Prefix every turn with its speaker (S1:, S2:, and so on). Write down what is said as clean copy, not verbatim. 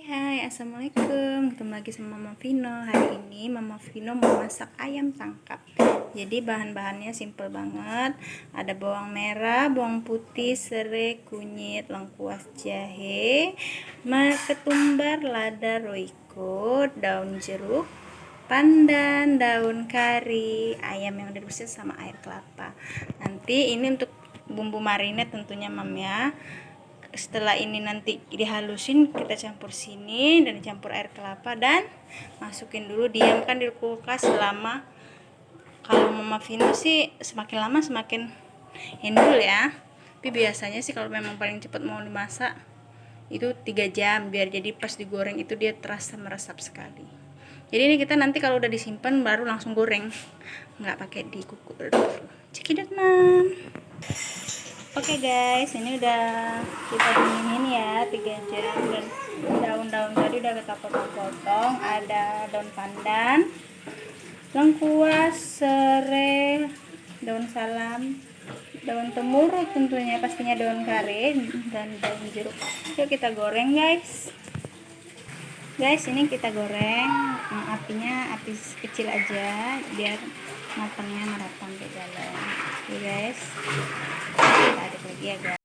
S1: Hai, assalamualaikum. Ketemu lagi sama Mama Vino. Hari ini Mama Vino mau masak ayam tangkap. Jadi bahan-bahannya simple banget. Ada bawang merah, bawang putih, serai, kunyit, lengkuas, jahe, ketumbar, lada, roiko, daun jeruk, pandan, daun kari, ayam yang udah dibersih sama air kelapa. Nanti ini untuk bumbu marinade tentunya Mam ya. Setelah ini nanti dihalusin, kita campur sini dan dicampur air kelapa dan masukin dulu, diamkan di kulkas selama, kalau Mama Vino sih semakin lama semakin endul ya, tapi biasanya sih kalau memang paling cepat mau dimasak itu 3 jam, biar jadi pas digoreng itu dia terasa meresap sekali. Jadi ini kita nanti kalau udah disimpan baru langsung goreng, nggak pakai dikukus dulu. Cekidot Mam. Oke guys, ini udah kita dinginin ya 3 jam, dan daun-daun tadi udah kita potong-potong. Ada daun pandan, lengkuas, serai, daun salam, daun temurut tentunya, pastinya daun kari, dan daun jeruk. Yuk kita goreng guys. Guys, ini kita goreng, apinya api kecil aja biar matangnya merata ke dalam. Oke guys, kita aduk lagi ya guys.